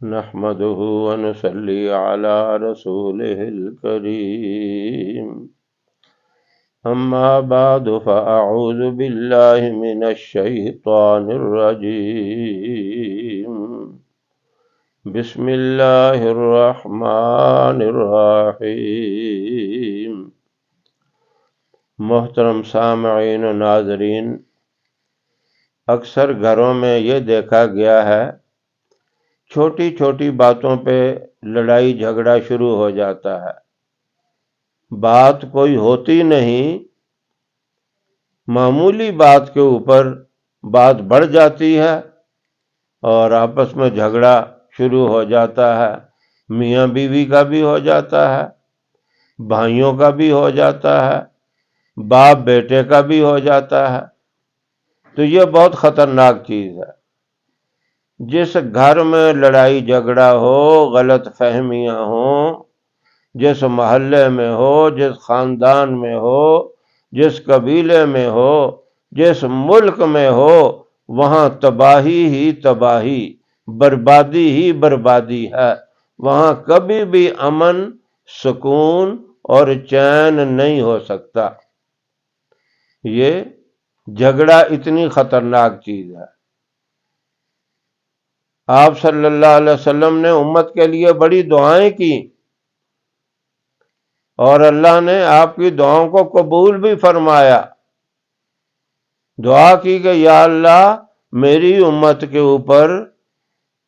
نحمده ونصلي على رسوله الكريم أما بعد فأعوذ بالله من الشيطان الرجيم بسم الله الرحمن الرحيم۔ محترم سامعین و ناظرین، اکثر گھروں میں یہ دیکھا گیا ہے چھوٹی چھوٹی باتوں پہ لڑائی جھگڑا شروع ہو جاتا ہے۔ بات کوئی ہوتی نہیں، معمولی بات کے اوپر بات بڑھ جاتی ہے اور آپس میں جھگڑا شروع ہو جاتا ہے۔ میاں بیوی کا بھی ہو جاتا ہے، بھائیوں کا بھی ہو جاتا ہے، باپ بیٹے کا بھی ہو جاتا ہے۔ تو یہ بہت خطرناک چیز ہے۔ جس گھر میں لڑائی جھگڑا ہو، غلط فہمیاں ہوں، جس محلے میں ہو، جس خاندان میں ہو، جس قبیلے میں ہو، جس ملک میں ہو، وہاں تباہی ہی تباہی، بربادی ہی بربادی ہے۔ وہاں کبھی بھی امن، سکون اور چین نہیں ہو سکتا۔ یہ جھگڑا اتنی خطرناک چیز ہے۔ آپ صلی اللہ علیہ وسلم نے امت کے لیے بڑی دعائیں کی اور اللہ نے آپ کی دعاؤں کو قبول بھی فرمایا۔ دعا کی کہ یا اللہ میری امت کے اوپر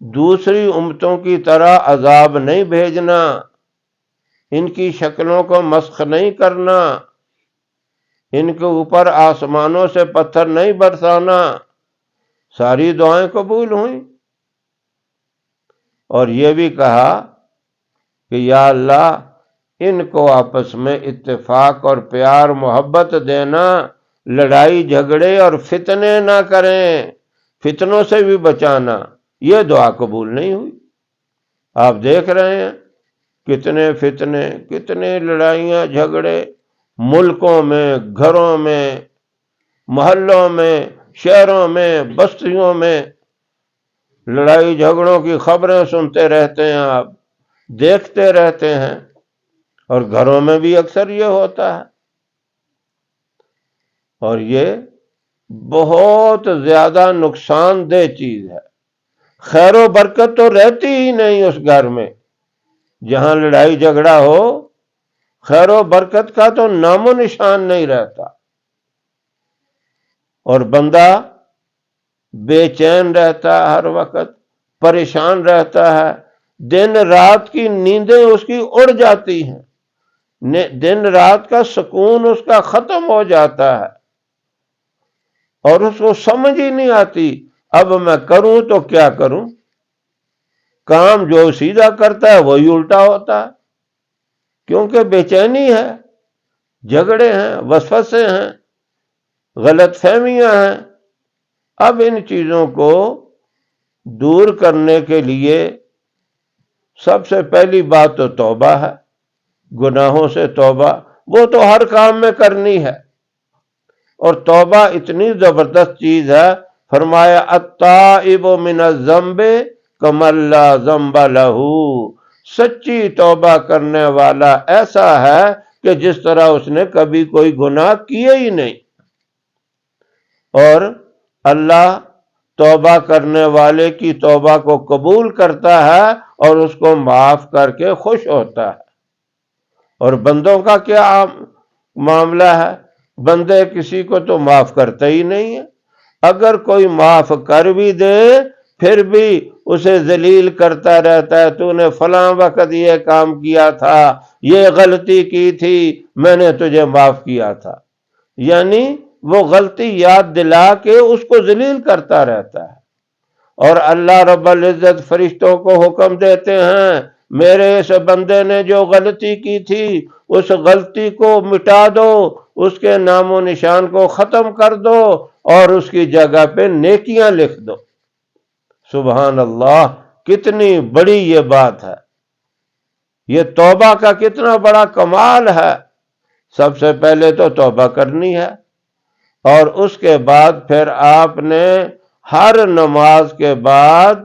دوسری امتوں کی طرح عذاب نہیں بھیجنا، ان کی شکلوں کو مسخ نہیں کرنا، ان کے اوپر آسمانوں سے پتھر نہیں برسانا۔ ساری دعائیں قبول ہوئیں، اور یہ بھی کہا کہ یا اللہ ان کو آپس میں اتفاق اور پیار محبت دینا، لڑائی جھگڑے اور فتنے نہ کریں، فتنوں سے بھی بچانا۔ یہ دعا قبول نہیں ہوئی۔ آپ دیکھ رہے ہیں کتنے فتنے، کتنے لڑائیاں جھگڑے ملکوں میں، گھروں میں، محلوں میں، شہروں میں، بستیوں میں۔ لڑائی جھگڑوں کی خبریں سنتے رہتے ہیں، آپ دیکھتے رہتے ہیں، اور گھروں میں بھی اکثر یہ ہوتا ہے۔ اور یہ بہت زیادہ نقصان دہ چیز ہے۔ خیر و برکت تو رہتی ہی نہیں اس گھر میں جہاں لڑائی جھگڑا ہو، خیر و برکت کا تو نام و نشان نہیں رہتا، اور بندہ بے چین رہتا ہے، ہر وقت پریشان رہتا ہے، دن رات کی نیندیں اس کی اڑ جاتی ہیں، دن رات کا سکون اس کا ختم ہو جاتا ہے، اور اس کو سمجھ ہی نہیں آتی اب میں کروں تو کیا کروں۔ کام جو سیدھا کرتا ہے وہی الٹا ہوتا ہے، کیونکہ بے چینی ہے، جھگڑے ہیں، وسوسے ہیں، غلط فہمیاں ہیں۔ اب ان چیزوں کو دور کرنے کے لیے سب سے پہلی بات تو توبہ ہے، گناہوں سے توبہ۔ وہ تو ہر کام میں کرنی ہے، اور توبہ اتنی زبردست چیز ہے، فرمایا التائب من الذنب کمن لا ذنب لہ۔ سچی توبہ کرنے والا ایسا ہے کہ جس طرح اس نے کبھی کوئی گناہ کیے ہی نہیں۔ اور اللہ توبہ کرنے والے کی توبہ کو قبول کرتا ہے اور اس کو معاف کر کے خوش ہوتا ہے۔ اور بندوں کا کیا معاملہ ہے؟ بندے کسی کو تو معاف کرتے ہی نہیں ہے، اگر کوئی معاف کر بھی دے پھر بھی اسے ذلیل کرتا رہتا ہے۔ تو نے فلاں وقت یہ کام کیا تھا، یہ غلطی کی تھی، میں نے تجھے معاف کیا تھا، یعنی وہ غلطی یاد دلا کے اس کو ذلیل کرتا رہتا ہے۔ اور اللہ رب العزت فرشتوں کو حکم دیتے ہیں میرے اس بندے نے جو غلطی کی تھی اس غلطی کو مٹا دو، اس کے نام و نشان کو ختم کر دو، اور اس کی جگہ پہ نیکیاں لکھ دو۔ سبحان اللہ، کتنی بڑی یہ بات ہے، یہ توبہ کا کتنا بڑا کمال ہے۔ سب سے پہلے تو توبہ کرنی ہے، اور اس کے بعد پھر آپ نے ہر نماز کے بعد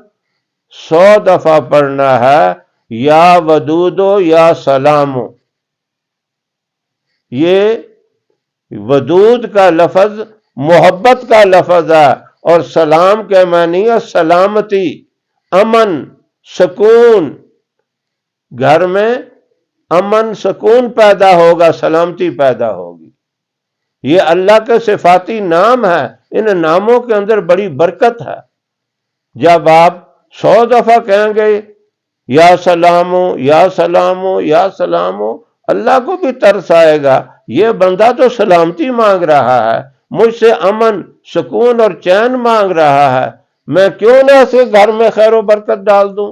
100 دفعہ پڑھنا ہے یا ودودو یا سلامو۔ یہ ودود کا لفظ محبت کا لفظ ہے، اور سلام کے معنی ہے سلامتی، امن، سکون۔ گھر میں امن سکون پیدا ہوگا، سلامتی پیدا ہوگی۔ یہ اللہ کے صفاتی نام ہے، ان ناموں کے اندر بڑی برکت ہے۔ جب آپ 100 دفعہ کہیں گے یا سلامو یا سلامو یا سلامو، اللہ کو بھی ترس آئے گا، یہ بندہ تو سلامتی مانگ رہا ہے، مجھ سے امن، سکون اور چین مانگ رہا ہے، میں کیوں نہ اس کے گھر میں خیر و برکت ڈال دوں،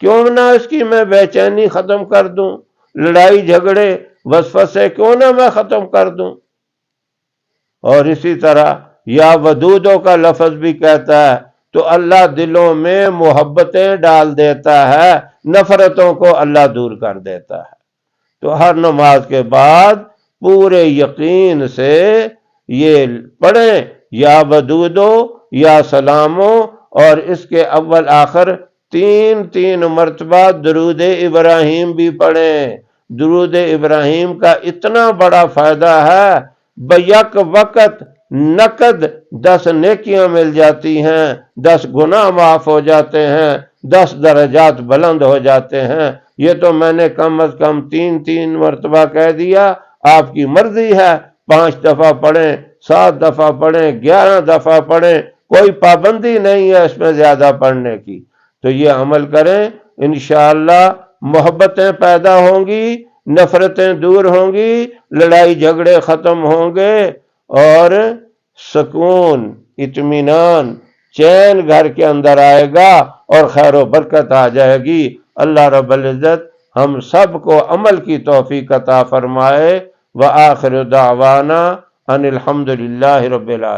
کیوں نہ اس کی میں بے چینی ختم کر دوں، لڑائی جھگڑے وسوسے کیوں نہ میں ختم کر دوں۔ اور اسی طرح یا ودودوں کا لفظ بھی کہتا ہے تو اللہ دلوں میں محبتیں ڈال دیتا ہے، نفرتوں کو اللہ دور کر دیتا ہے۔ تو ہر نماز کے بعد پورے یقین سے یہ پڑھیں یا ودودو یا سلامو، اور اس کے اول آخر 3 مرتبہ درود ابراہیم بھی پڑھیں۔ درود ابراہیم کا اتنا بڑا فائدہ ہے، بیک وقت نقد 10 نیکیاں مل جاتی ہیں، 10 گناہ معاف ہو جاتے ہیں، 10 درجات بلند ہو جاتے ہیں۔ یہ تو میں نے کم از کم 3 مرتبہ کہہ دیا، آپ کی مرضی ہے 5 دفعہ پڑھیں، 7 دفعہ پڑھیں، 11 دفعہ پڑھیں، کوئی پابندی نہیں ہے اس میں زیادہ پڑھنے کی۔ تو یہ عمل کریں، انشاءاللہ محبتیں پیدا ہوں گی، نفرتیں دور ہوں گی، لڑائی جھگڑے ختم ہوں گے، اور سکون، اطمینان، چین گھر کے اندر آئے گا، اور خیر و برکت آ جائے گی۔ اللہ رب العزت ہم سب کو عمل کی توفیق عطا فرمائے۔ وآخر دعوانا ان الحمد للہ رب العالمین۔